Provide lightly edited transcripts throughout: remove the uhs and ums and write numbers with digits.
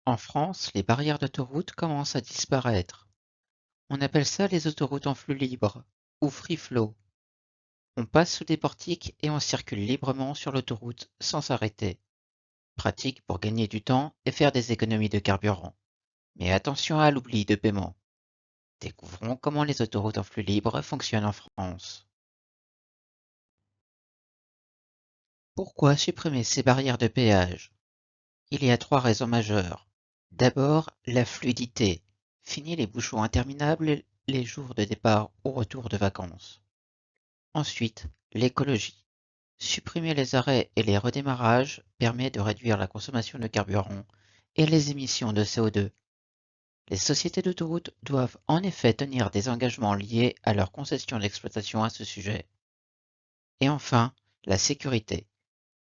En France, les barrières d'autoroute commencent à disparaître. On appelle ça les autoroutes en flux libre, ou free flow. On passe sous des portiques et on circule librement sur l'autoroute sans s'arrêter. Pratique pour gagner du temps et faire des économies de carburant. Mais attention à l'oubli de paiement. Découvrons comment les autoroutes en flux libre fonctionnent en France. Pourquoi supprimer ces barrières de péage? Il y a trois raisons majeures. D'abord, la fluidité. Fini les bouchons interminables les jours de départ ou retour de vacances. Ensuite, l'écologie. Supprimer les arrêts et les redémarrages permet de réduire la consommation de carburant et les émissions de CO2. Les sociétés d'autoroutes doivent en effet tenir des engagements liés à leur concession d'exploitation à ce sujet. Et enfin, la sécurité.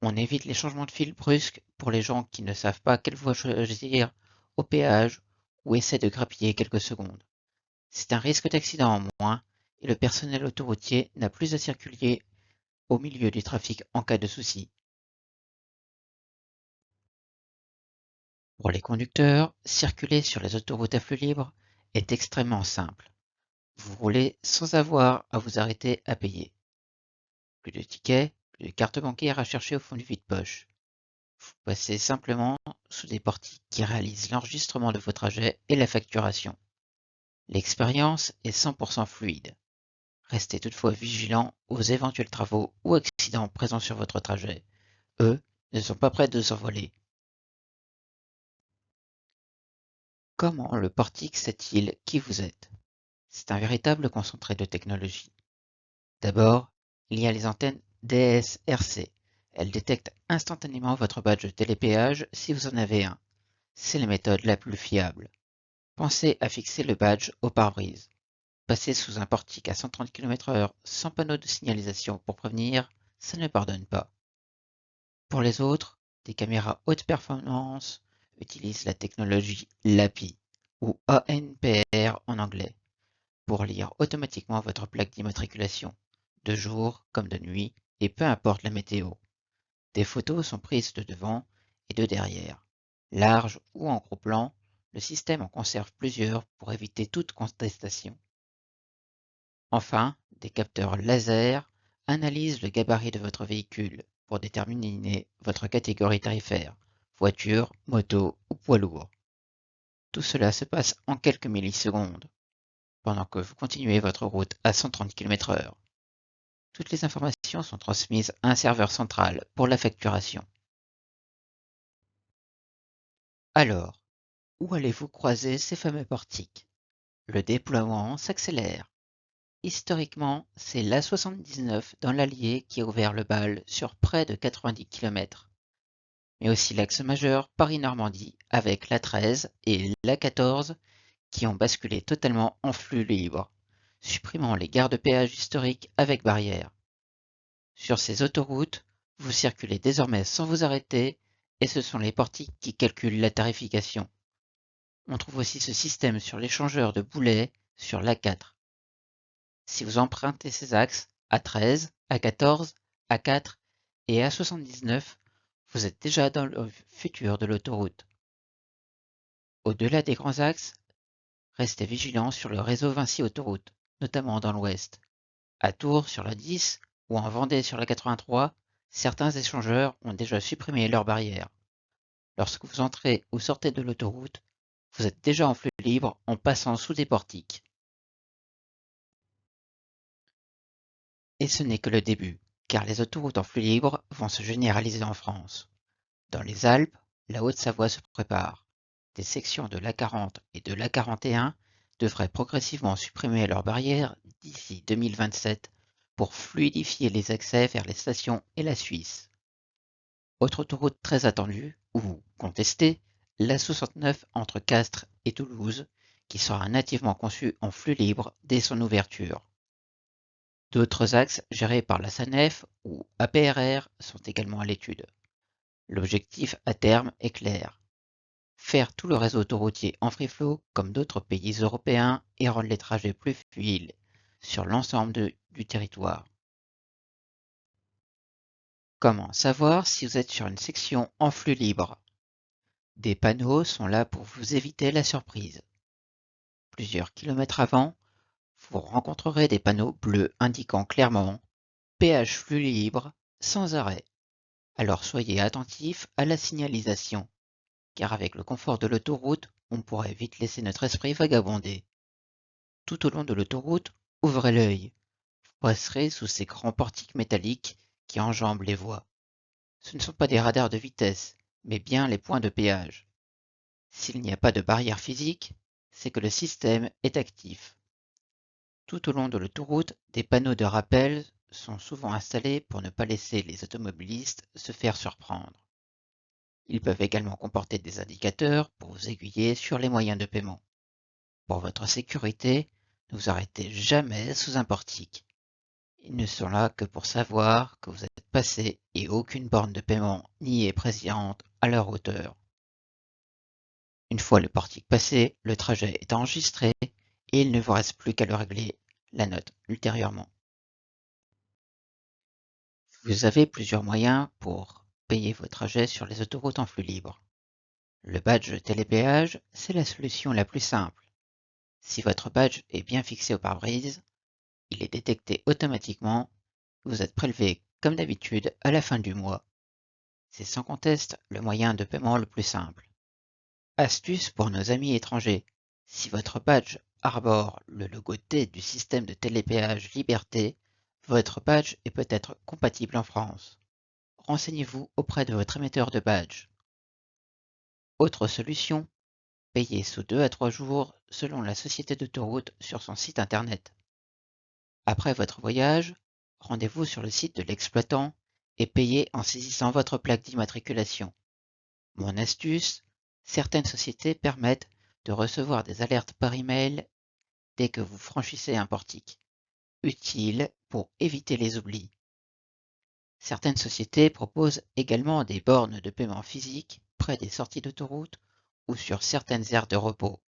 On évite les changements de fil brusques pour les gens qui ne savent pas quelle voie choisir au péage ou essaient de grappiller quelques secondes. C'est un risque d'accident en moins et le personnel autoroutier n'a plus à circuler au milieu du trafic en cas de souci. Pour les conducteurs, circuler sur les autoroutes à flux libre est extrêmement simple. Vous roulez sans avoir à vous arrêter à payer. Plus de tickets, plus de cartes bancaires à chercher au fond du vide-poche. Vous passez simplement sous des portiques qui réalisent l'enregistrement de vos trajets et la facturation. L'expérience est 100% fluide. Restez toutefois vigilant aux éventuels travaux ou accidents présents sur votre trajet. Eux ne sont pas prêts de s'envoler. Comment le portique sait-il qui vous êtes? C'est un véritable concentré de technologie. D'abord, il y a les antennes DSRC. Elles détectent instantanément votre badge de télépéage si vous en avez un. C'est la méthode la plus fiable. Pensez à fixer le badge au pare-brise. Passer sous un portique à 130 km/h sans panneau de signalisation pour prévenir, ça ne pardonne pas. Pour les autres, des caméras haute performance utilisent la technologie LAPI, ou ANPR en anglais, pour lire automatiquement votre plaque d'immatriculation, de jour comme de nuit, et peu importe la météo. Des photos sont prises de devant et de derrière. Large ou en gros plan, le système en conserve plusieurs pour éviter toute contestation. Enfin, des capteurs laser analysent le gabarit de votre véhicule pour déterminer votre catégorie tarifaire, voiture, moto ou poids lourd. Tout cela se passe en quelques millisecondes, pendant que vous continuez votre route à 130 km/h. Toutes les informations sont transmises à un serveur central pour la facturation. Alors, où allez-vous croiser ces fameux portiques? Le déploiement s'accélère. Historiquement, c'est l'A79 dans l'Allier qui a ouvert le bal sur près de 90 km, mais aussi l'axe majeur Paris-Normandie avec l'A13 et l'A14 qui ont basculé totalement en flux libre, supprimant les gares de péage historiques avec barrières. Sur ces autoroutes, vous circulez désormais sans vous arrêter et ce sont les portiques qui calculent la tarification. On trouve aussi ce système sur l'échangeur de boulets sur l'A4. Si vous empruntez ces axes A13, A14, A4 et A79, vous êtes déjà dans le futur de l'autoroute. Au-delà des grands axes, restez vigilant sur le réseau Vinci Autoroute, notamment dans l'ouest. À Tours sur la 10 ou en Vendée sur la 83, certains échangeurs ont déjà supprimé leurs barrières. Lorsque vous entrez ou sortez de l'autoroute, vous êtes déjà en flux libre en passant sous des portiques. Et ce n'est que le début, car les autoroutes en flux libre vont se généraliser en France. Dans les Alpes, la Haute-Savoie se prépare. Des sections de l'A40 et de l'A41 devraient progressivement supprimer leurs barrières d'ici 2027 pour fluidifier les accès vers les stations et la Suisse. Autre autoroute très attendue, ou contestée, l'A69 entre Castres et Toulouse, qui sera nativement conçue en flux libre dès son ouverture. D'autres axes gérés par la SANEF ou APRR sont également à l'étude. L'objectif à terme est clair. Faire tout le réseau autoroutier en free flow comme d'autres pays européens et rendre les trajets plus fluides sur l'ensemble du territoire. Comment savoir si vous êtes sur une section en flux libre? Des panneaux sont là pour vous éviter la surprise. Plusieurs kilomètres avant, vous rencontrerez des panneaux bleus indiquant clairement péage flux libre sans arrêt. Alors soyez attentifs à la signalisation, car avec le confort de l'autoroute, on pourrait vite laisser notre esprit vagabonder. Tout au long de l'autoroute, ouvrez l'œil. Vous passerez sous ces grands portiques métalliques qui enjambent les voies. Ce ne sont pas des radars de vitesse, mais bien les points de péage. S'il n'y a pas de barrière physique, c'est que le système est actif. Tout au long de l'autoroute, des panneaux de rappel sont souvent installés pour ne pas laisser les automobilistes se faire surprendre. Ils peuvent également comporter des indicateurs pour vous aiguiller sur les moyens de paiement. Pour votre sécurité, ne vous arrêtez jamais sous un portique. Ils ne sont là que pour savoir que vous êtes passé et aucune borne de paiement n'y est présente à leur hauteur. Une fois le portique passé, le trajet est enregistré et il ne vous reste plus qu'à le régler la note ultérieurement. Vous avez plusieurs moyens pour payer vos trajets sur les autoroutes en flux libre. Le badge télépéage, c'est la solution la plus simple. Si votre badge est bien fixé au pare-brise, il est détecté automatiquement, vous êtes prélevé comme d'habitude à la fin du mois. C'est sans conteste le moyen de paiement le plus simple. Astuce pour nos amis étrangers. Si votre badge arbore le logo T du système de télépéage Liberté, votre badge est peut-être compatible en France. Renseignez-vous auprès de votre émetteur de badge. Autre solution, payez sous 2 à 3 jours selon la société d'autoroute sur son site internet. Après votre voyage, rendez-vous sur le site de l'exploitant et payez en saisissant votre plaque d'immatriculation. Mon astuce, certaines sociétés permettent de recevoir des alertes par email dès que vous franchissez un portique, utile pour éviter les oublis. Certaines sociétés proposent également des bornes de paiement physique près des sorties d'autoroute ou sur certaines aires de repos.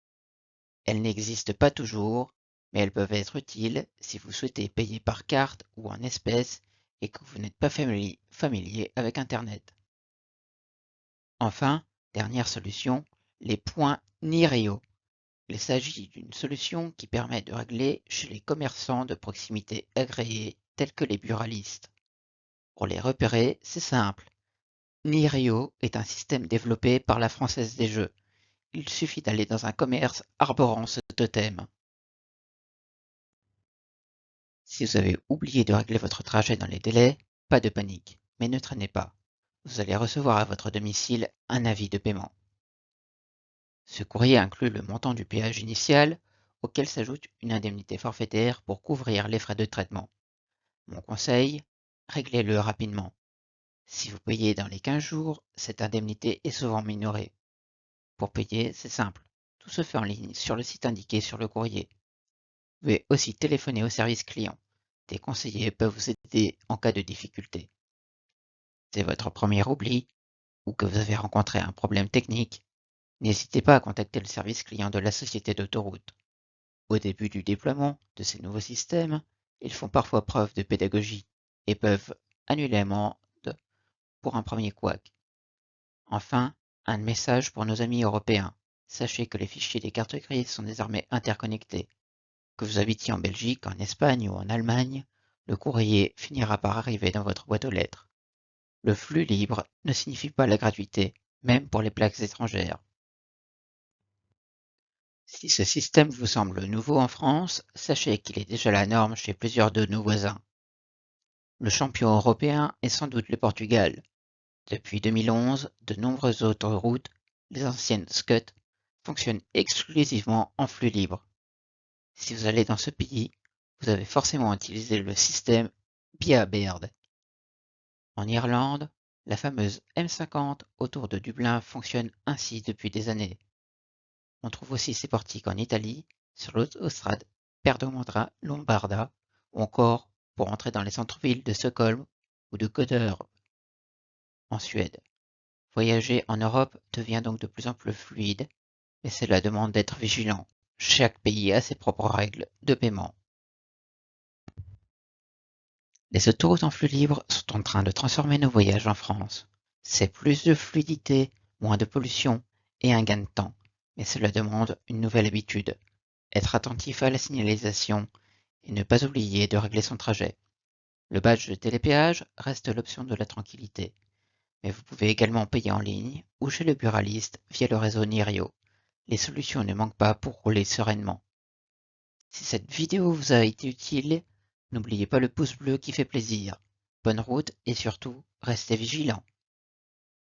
Elles n'existent pas toujours, mais elles peuvent être utiles si vous souhaitez payer par carte ou en espèces et que vous n'êtes pas familier avec Internet. Enfin, dernière solution, les points Nireo. Il s'agit d'une solution qui permet de régler chez les commerçants de proximité agréés tels que les buralistes. Pour les repérer, c'est simple. Nireo est un système développé par la Française des Jeux. Il suffit d'aller dans un commerce arborant ce totem. Si vous avez oublié de régler votre trajet dans les délais, pas de panique, mais ne traînez pas. Vous allez recevoir à votre domicile un avis de paiement. Ce courrier inclut le montant du péage initial, auquel s'ajoute une indemnité forfaitaire pour couvrir les frais de traitement. Mon conseil, réglez-le rapidement. Si vous payez dans les 15 jours, cette indemnité est souvent minorée. Pour payer, c'est simple. Tout se fait en ligne sur le site indiqué sur le courrier. Vous pouvez aussi téléphoner au service client. Des conseillers peuvent vous aider en cas de difficulté. C'est votre premier oubli ou que vous avez rencontré un problème technique, n'hésitez pas à contacter le service client de la société d'autoroute. Au début du déploiement de ces nouveaux systèmes, ils font parfois preuve de pédagogie et peuvent annuler l'amende pour un premier couac. Enfin, un message pour nos amis européens. Sachez que les fichiers des cartes grises sont désormais interconnectés. Que vous habitiez en Belgique, en Espagne ou en Allemagne, le courrier finira par arriver dans votre boîte aux lettres. Le flux libre ne signifie pas la gratuité, même pour les plaques étrangères. Si ce système vous semble nouveau en France, sachez qu'il est déjà la norme chez plusieurs de nos voisins. Le champion européen est sans doute le Portugal. Depuis 2011, de nombreuses autoroutes, les anciennes SCUT, fonctionnent exclusivement en flux libre. Si vous allez dans ce pays, vous avez forcément utilisé le système BeaBird. En Irlande, la fameuse M50 autour de Dublin fonctionne ainsi depuis des années. On trouve aussi ces portiques en Italie, sur l'autostrade Perdomontra-Lombarda, ou encore pour entrer dans les centres-villes de Stockholm ou de Göteborg en Suède. Voyager en Europe devient donc de plus en plus fluide, mais cela demande d'être vigilant. Chaque pays a ses propres règles de paiement. Les autoroutes en flux libre sont en train de transformer nos voyages en France. C'est plus de fluidité, moins de pollution et un gain de temps, mais cela demande une nouvelle habitude. Être attentif à la signalisation et ne pas oublier de régler son trajet. Le badge de télépéage reste l'option de la tranquillité, mais vous pouvez également payer en ligne ou chez le buraliste via le réseau Nirio. Les solutions ne manquent pas pour rouler sereinement. Si cette vidéo vous a été utile, n'oubliez pas le pouce bleu qui fait plaisir. Bonne route et surtout, restez vigilants.